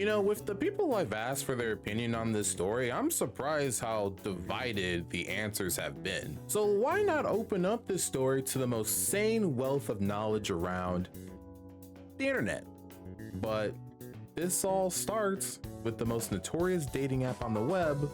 You know, with the people I've asked for their opinion on this story, I'm surprised how divided the answers have been. So why not open up this story to the most sane wealth of knowledge around the internet? But this all starts with the most notorious dating app on the web,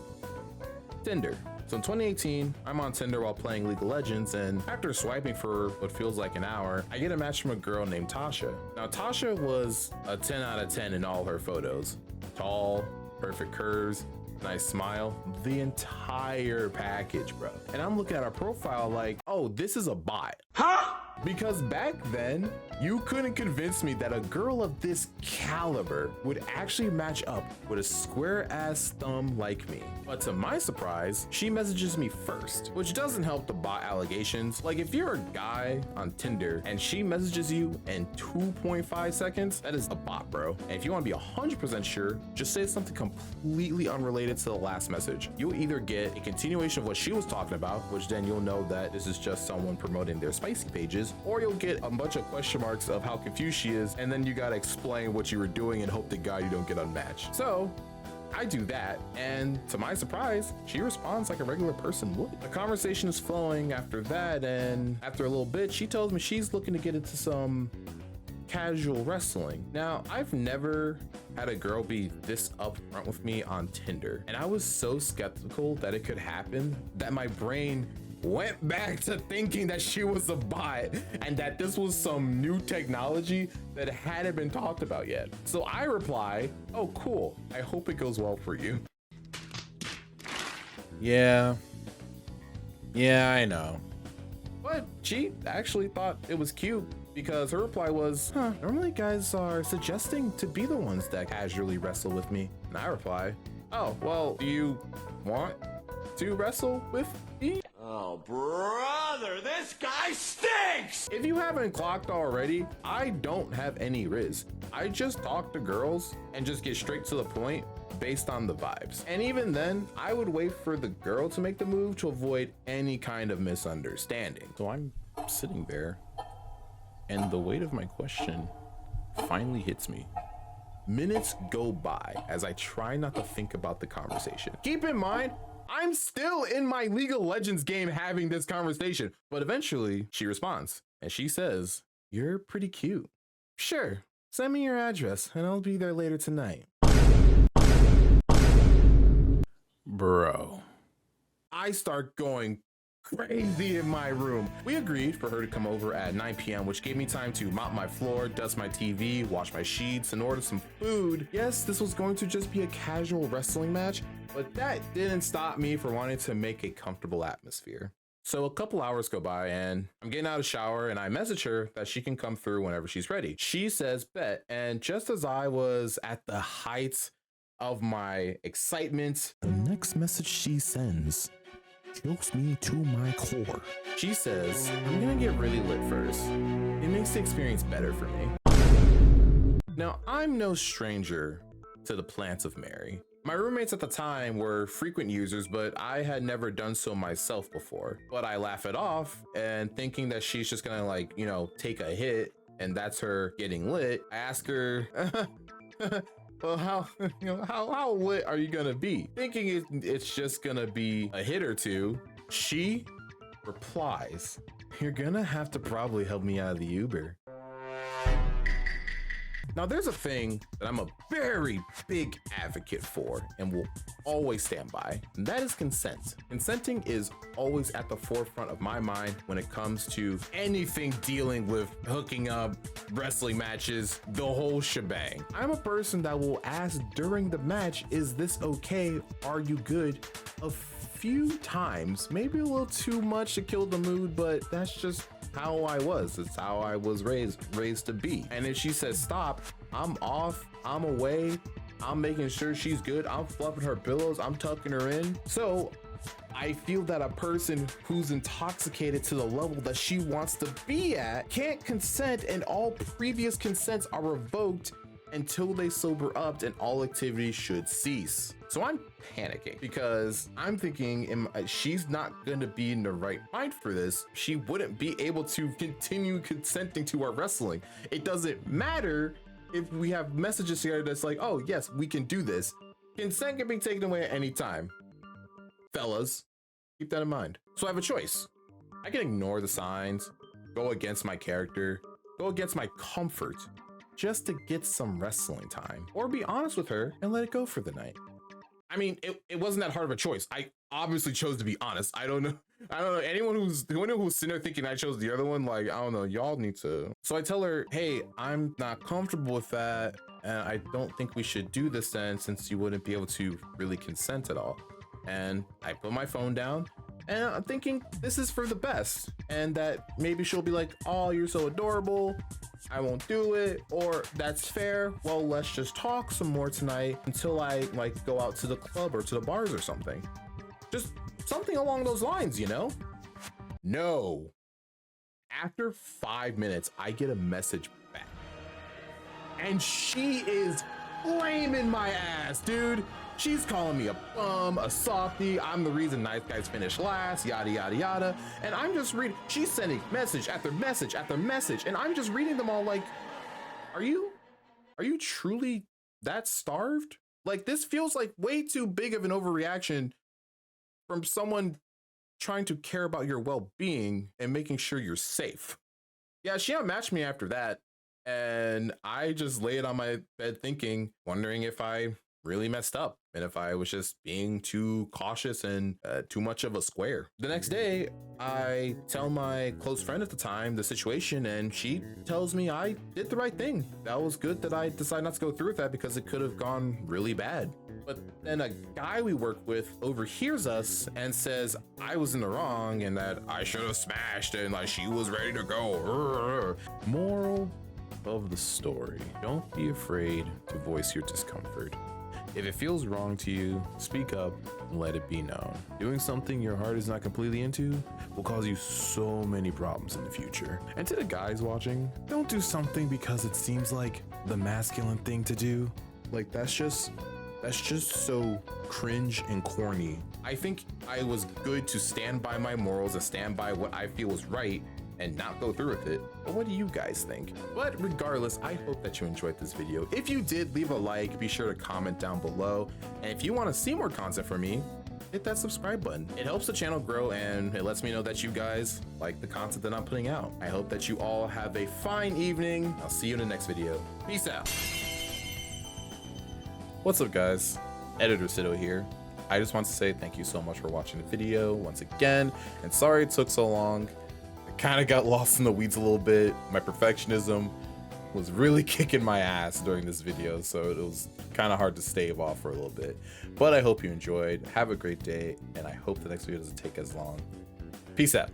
Tinder. So in 2018, I'm on Tinder while playing League of Legends, and after swiping for what feels like an hour, I get a match from a girl named Tasha. Now, Tasha was a 10 out of 10 in all her photos. Tall, perfect curves, nice smile, the entire package, bro. And I'm looking at her profile like, oh, this is a bot. Huh? Because back then, you couldn't convince me that a girl of this caliber would actually match up with a square ass thumb like me. But to my surprise, she messages me first, which doesn't help the bot allegations. Like, if you're a guy on Tinder and she messages you in 2.5 seconds, that is a bot, bro. And if you want to be 100% sure, just say something completely unrelated to the last message. You'll either get a continuation of what she was talking about, which then you'll know that this is just someone promoting their spicy pages, or you'll get a bunch of question marks of how confused she is, and then you gotta explain what you were doing and hope to God you don't get unmatched. So I do that, and to my surprise, she responds like a regular person would. The conversation is flowing after that, and after a little bit, she tells me she's looking to get into some casual wrestling. Now, I've never had a girl be this upfront with me on Tinder, and I was so skeptical that it could happen that my brain went back to thinking that she was a bot and that this was some new technology that hadn't been talked about yet. So I reply, oh, cool. I hope it goes well for you. Yeah, I know. But she actually thought it was cute because her reply was, normally guys are suggesting to be the ones that casually wrestle with me. And I reply, oh, well, do you want to wrestle with me? Oh, brother, this guy stinks! If you haven't clocked already, I don't have any riz. I just talk to girls and just get straight to the point based on the vibes. And even then, I would wait for the girl to make the move to avoid any kind of misunderstanding. So I'm sitting there, and the weight of my question finally hits me. Minutes go by as I try not to think about the conversation. Keep in mind, I'm still in my League of Legends game having this conversation, but eventually she responds and she says, "You're pretty cute. Sure, send me your address and I'll be there later tonight." Bro, I start going crazy in my room. We agreed for her to come over at 9 p.m., which gave me time to mop my floor, dust my TV, wash my sheets, and order some food. Yes, this was going to just be a casual wrestling match, but that didn't stop me from wanting to make a comfortable atmosphere. So a couple hours go by and I'm getting out of the shower and I message her that she can come through whenever she's ready. She says, bet. And just as I was at the height of my excitement, the next message she sends chokes me to my core. She says, I'm gonna get really lit first. It makes the experience better for me. Now, I'm no stranger to the plants of Mary. My roommates at the time were frequent users, but I had never done so myself before. But I laugh it off and thinking that she's just gonna like, take a hit and that's her getting lit. I ask her, well, how lit are you gonna be? Thinking it's just gonna be a hit or two. She replies, you're gonna have to probably help me out of the Uber. Now, there's a thing that I'm a very big advocate for and will always stand by, and that is consent. Consenting is always at the forefront of my mind when it comes to anything dealing with hooking up, wrestling matches, the whole shebang. I'm a person that will ask during the match, is this okay? Are you good? A few times, maybe a little too much to kill the mood, but that's just how I was. It's how I was raised to be. And if she says stop, I'm off, I'm away, I'm making sure she's good, I'm fluffing her pillows, I'm tucking her in. So I feel that a person who's intoxicated to the level that she wants to be at can't consent, and all previous consents are revoked until they sober up, and all activity should cease. So I'm panicking because I'm thinking she's not going to be in the right mind for this. She wouldn't be able to continue consenting to our wrestling. It doesn't matter if we have messages here that's like, oh yes, we can do this, consent can be taken away at any time. Fellas, keep that in mind. So I have a choice. I can ignore the signs, go against my character, go against my comfort, just to get some wrestling time, or be honest with her and let it go for the night. I mean, it wasn't that hard of a choice. I obviously chose to be honest. I don't know. Anyone who's sitting there thinking I chose the other one, like, I don't know, y'all need to. So I tell her, hey, I'm not comfortable with that, and I don't think we should do this then, since you wouldn't be able to really consent at all. And I put my phone down, and I'm thinking this is for the best, and that maybe she'll be like, oh, you're so adorable, I won't do it, or that's fair, well, let's just talk some more tonight until I like go out to the club or to the bars or something. Just something along those lines, you know? No. After 5 minutes, I get a message back, and she is flaming my ass, dude. She's calling me a bum, a softie, I'm the reason nice guys finish last, yada, yada, yada. And I'm just reading, she's sending message after message after message, and I'm just reading them all like, are you truly that starved? Like, this feels like way too big of an overreaction from someone trying to care about your well-being and making sure you're safe. Yeah, she unmatched me after that, and I just laid on my bed thinking, wondering if I really messed up and if I was just being too cautious and too much of a square. The next day, I tell my close friend at the time the situation, and she tells me I did the right thing. That was good that I decided not to go through with that because it could have gone really bad. But then a guy we work with overhears us and says I was in the wrong and that I should have smashed and like she was ready to go. Moral of the story: don't be afraid to voice your discomfort. If it feels wrong to you, speak up and let it be known. Doing something your heart is not completely into will cause you so many problems in the future. And to the guys watching, don't do something because it seems like the masculine thing to do. Like, that's just so cringe and corny. I think I was good to stand by my morals and stand by what I feel is right and not go through with it. But what do you guys think? But regardless, I hope that you enjoyed this video. If you did, leave a like, be sure to comment down below. And if you want to see more content from me, hit that subscribe button. It helps the channel grow and it lets me know that you guys like the content that I'm putting out. I hope that you all have a fine evening. I'll see you in the next video. Peace out. What's up, guys? Editor Sido here. I just want to say thank you so much for watching the video once again, and sorry it took so long. Kind of got lost in the weeds a little bit. My perfectionism was really kicking my ass during this video, so it was kind of hard to stave off for a little bit. But I hope you enjoyed. Have a great day, and I hope the next video doesn't take as long. Peace out.